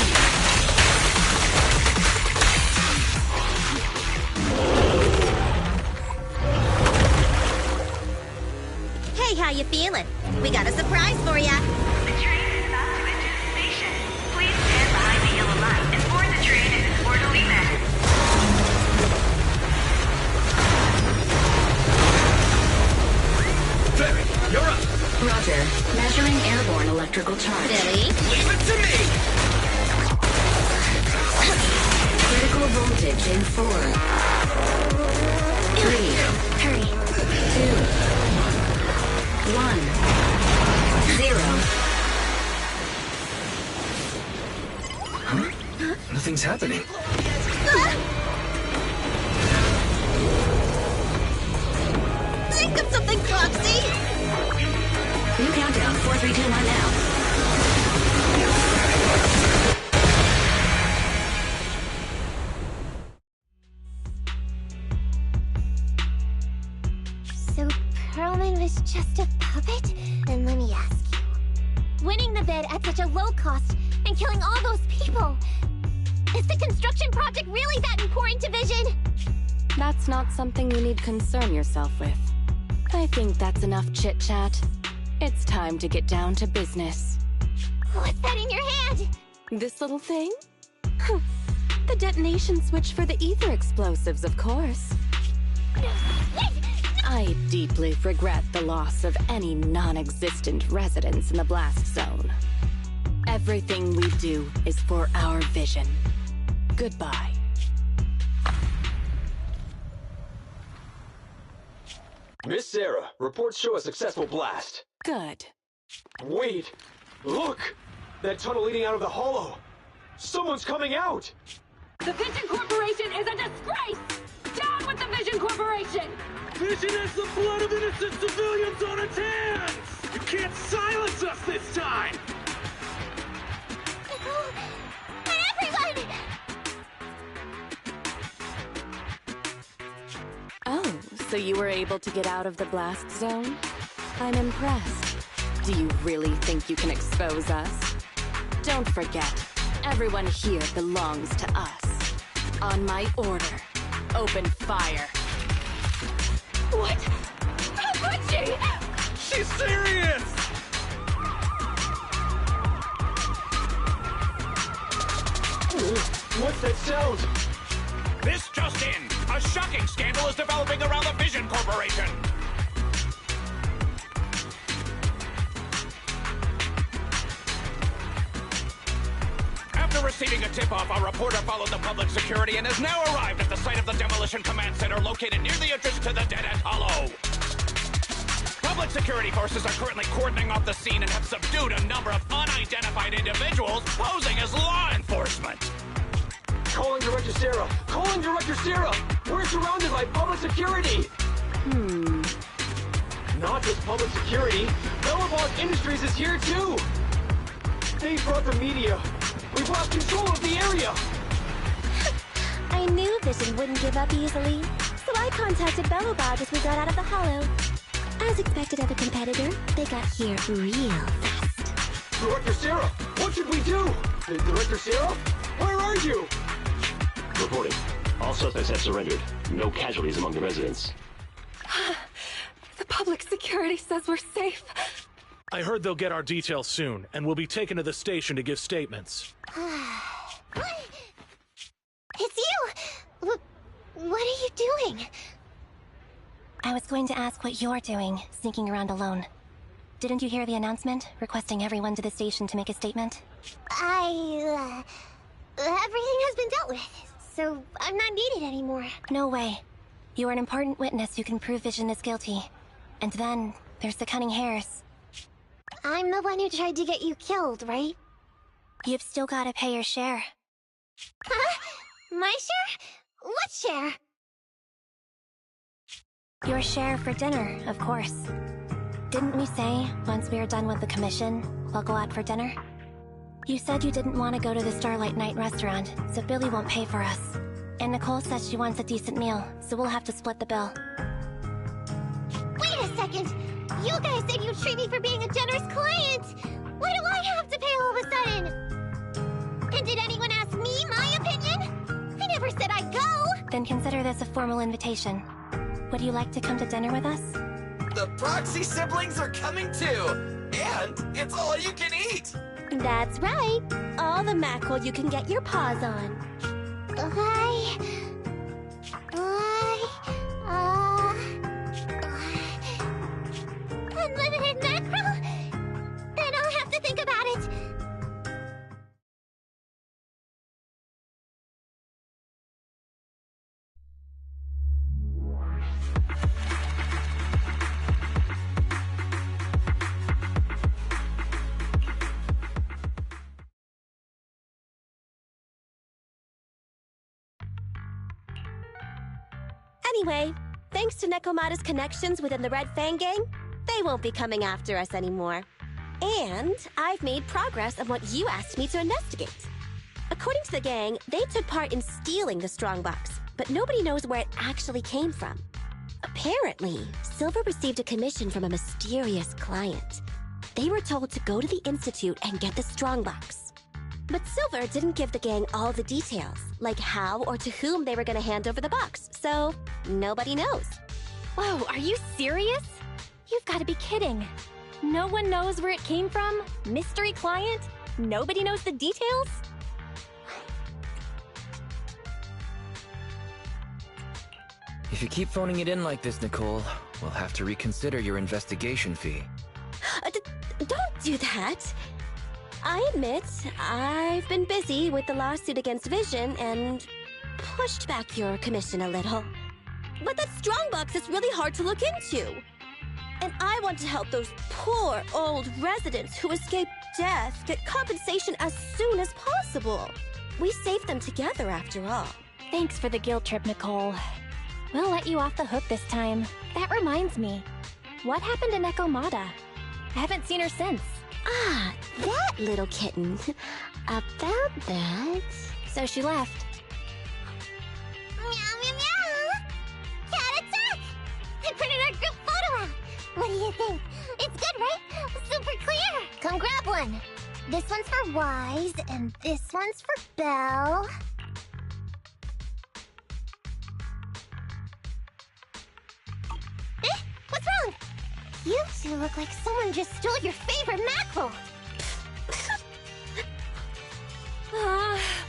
Hey, how you feeling? We got a surprise for ya. The train is about to enter the station. Please stand behind the yellow light and board the train in an orderly manner. Ferry, you're up. Roger. Measuring airborne electrical charge. Billy? Leave it to me! Critical voltage in 4, 3, Hurry. 2, 1, 0. Huh? Nothing's happening. Think of something, Foxy! New countdown, 4, 3, 2, 1 now. winning the bid at such a low cost and killing all those people? Is the construction project really that important to Vision? That's not something you need concern yourself with. I think that's enough chit-chat. It's time to get down to business. What's that in your hand? This little thing? The detonation switch for the ether explosives, of course. I deeply regret the loss of any non-existent residents in the blast zone. Everything we do is for our vision. Goodbye. Miss Sarah, reports show a successful blast. Good. Wait! Look! That tunnel leading out of the hollow! Someone's coming out! The Vision Corporation is a disgrace! Down with the Vision Corporation! Vision has the blood of innocent civilians on its hands! You can't silence us this time! Everyone! Oh, so you were able to get out of the blast zone? I'm impressed. Do you really think you can expose us? Don't forget, everyone here belongs to us. On my order, open fire. What? How could she? She's serious! What's that sound? This just in! A shocking scandal is developing around the Vision Corporation! After receiving a tip-off, our reporter followed the public security and has now arrived at the site of the Demolition Command Center located near the entrance to the Dead-End Hollow. Public security forces are currently cordoning off the scene and have subdued a number of unidentified individuals posing as law enforcement. Calling Director Sarah! Calling Director Sarah! We're surrounded by public security! Not just public security. Bellabog Industries is here too! They brought the media. We've lost control of the area! I knew Vision wouldn't give up easily, so I contacted Bellabog as we got out of the hollow. As expected of a competitor, they got here real fast. Director Sarah, what should we do? Director Sarah? Where are you? Reporting. All suspects have surrendered. No casualties among the residents. The public security says we're safe. I heard they'll get our details soon, and we'll be taken to the station to give statements. It's you! What are you doing? I was going to ask what you're doing, sneaking around alone. Didn't you hear the announcement, requesting everyone to the station to make a statement? Everything has been dealt with, so I'm not needed anymore. No way. You're an important witness who can prove Vision is guilty. And then, there's the Cunning Hares. I'm the one who tried to get you killed, right? You've still gotta pay your share. Huh? My share? What share? Your share for dinner, of course. Didn't we say, once we are done with the commission, we'll go out for dinner? You said you didn't want to go to the Starlight Night restaurant, so Billy won't pay for us. And Nicole says she wants a decent meal, so we'll have to split the bill. Wait a second! You guys said you'd treat me for being a generous client! Why do I have to pay all of a sudden? And did anyone ask me my opinion? I never said I'd go! Then consider this a formal invitation. Would you like to come to dinner with us? The Proxy siblings are coming too! And it's all you can eat! That's right! All the mackerel you can get your paws on. Unlimited mackerel? Then I'll have to think about it. Anyway, thanks to Nekomata's connections within the Red Fang gang, they won't be coming after us anymore. And I've made progress on what you asked me to investigate. According to the gang, they took part in stealing the strongbox, but nobody knows where it actually came from. Apparently, Silver received a commission from a mysterious client. They were told to go to the Institute and get the strongbox. But Silver didn't give the gang all the details, like how or to whom they were going to hand over the box, so nobody knows. Whoa, are you serious? You've got to be kidding. No one knows where it came from? Mystery client? Nobody knows the details? If you keep phoning it in like this, Nicole, we'll have to reconsider your investigation fee. Don't do that. I admit, I've been busy with the lawsuit against Vision and pushed back your commission a little. But that strongbox is really hard to look into. And I want to help those poor old residents who escaped death get compensation as soon as possible. We saved them together after all. Thanks for the guilt trip, Nicole. We'll let you off the hook this time. That reminds me. What happened to Nekomata? I haven't seen her since. Ah, that little kitten. About that... So she left. Meow, meow, meow! Cat attack! I printed our group photo out! What do you think? It's good, right? Super clear! Come grab one. This one's for Wise, and this one's for Belle. Eh? What's wrong? You two look like someone just stole your favorite mackerel.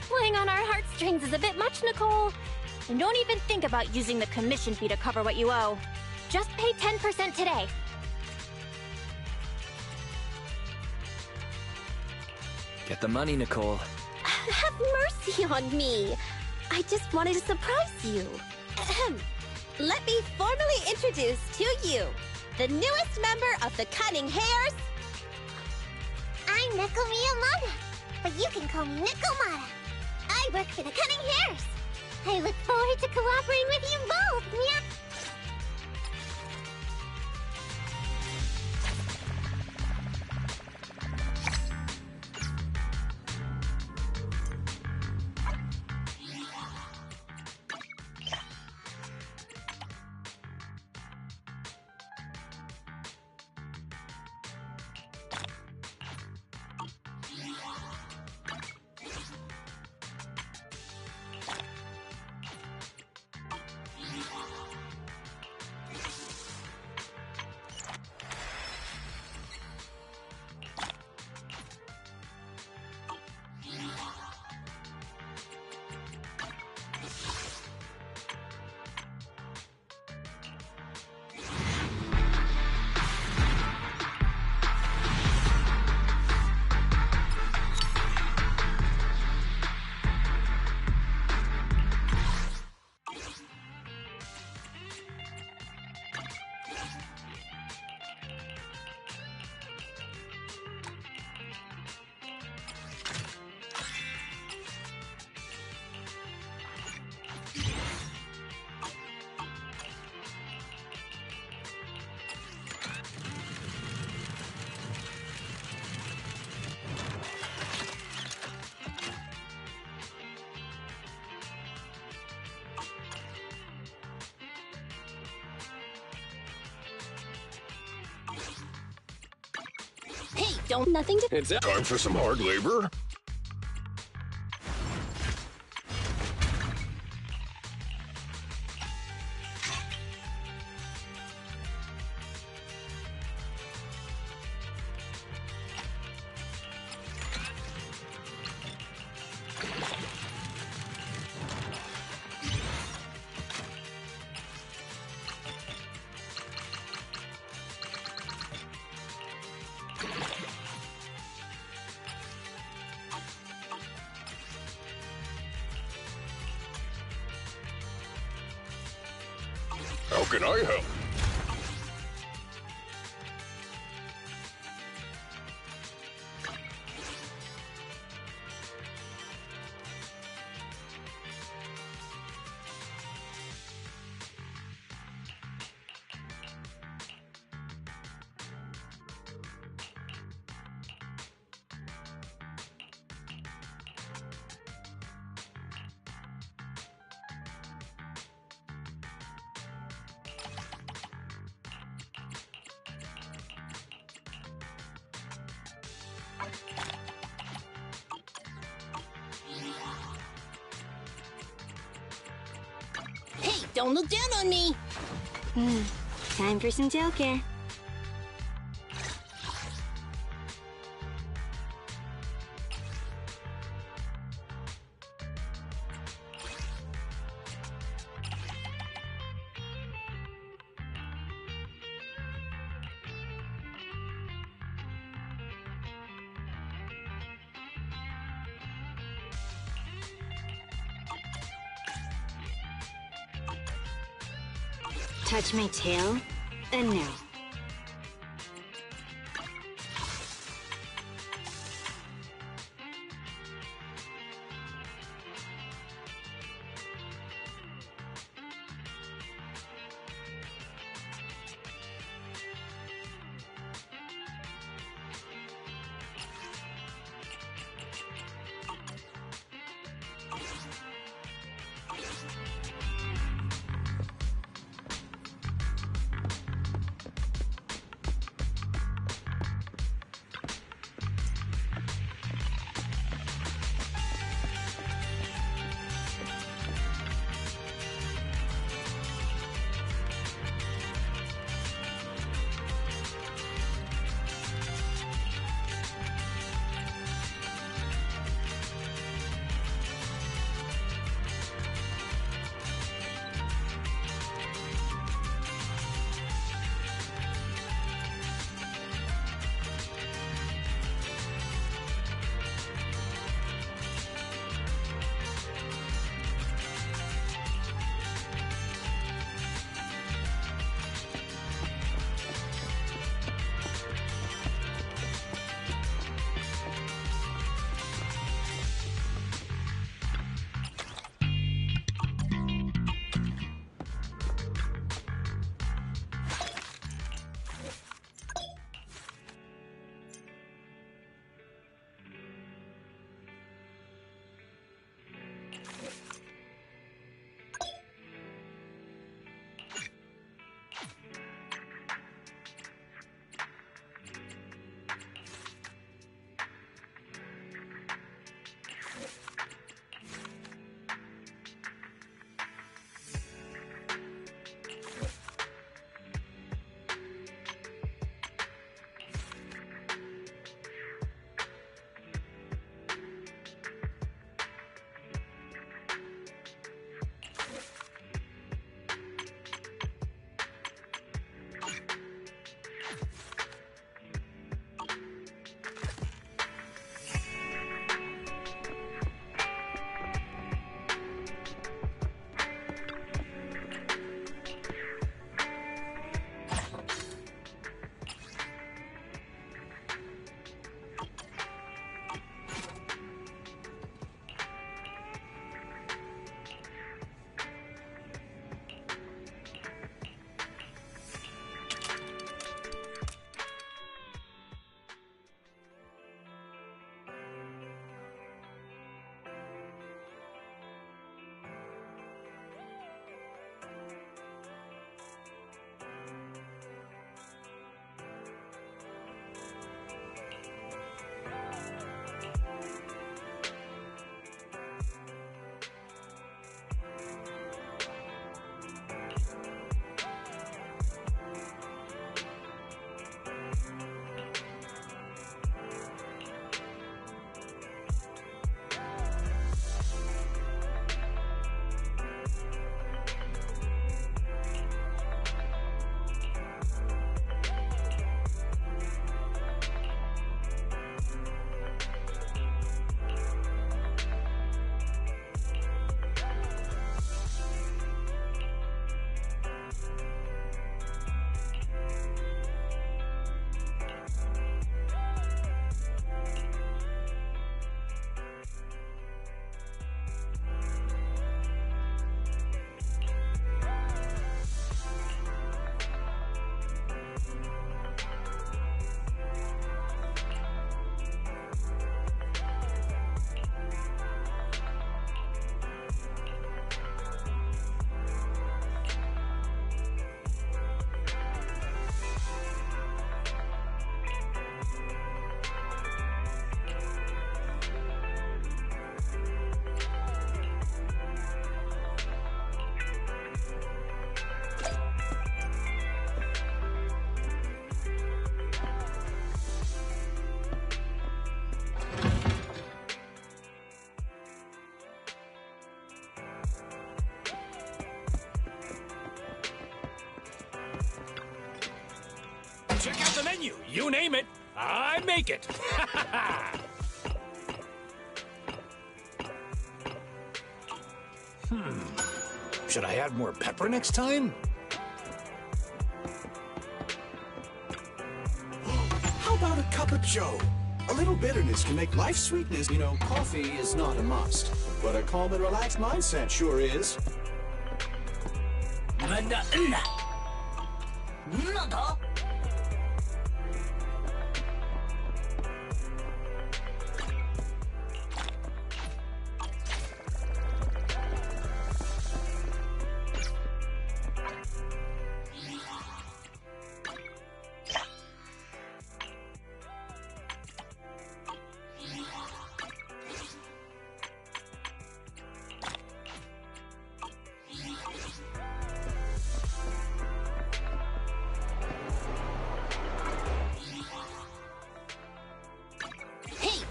Playing on our heartstrings is a bit much, Nicole. And don't even think about using the commission fee to cover what you owe. Just pay 10% today. Get the money, Nicole. Have mercy on me. I just wanted to surprise you. Ahem. Let me formally introduce to you the newest member of the Cunning Hares. I'm Neko Miyamada, but you can call me Nekomata. I work for the Cunning Hares. I look forward to cooperating with you both, Meow. Hey, don't nothing to... It's time for some hard labor. How can I help? Don't look down on me. Time for some jail care. Touch my tail? No. menu. You name it, I make it. Should I add more pepper next time? How about a cup of joe? A little bitterness can make life sweetness. You know, coffee is not a must, but a calm and relaxed mindset sure is.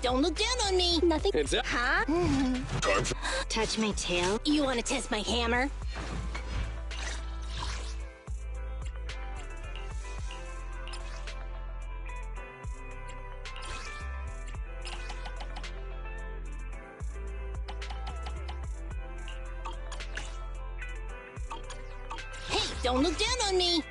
Don't look down on me. Nothing. Huh? Touch my tail? You want to test my hammer? Hey, don't look down on me.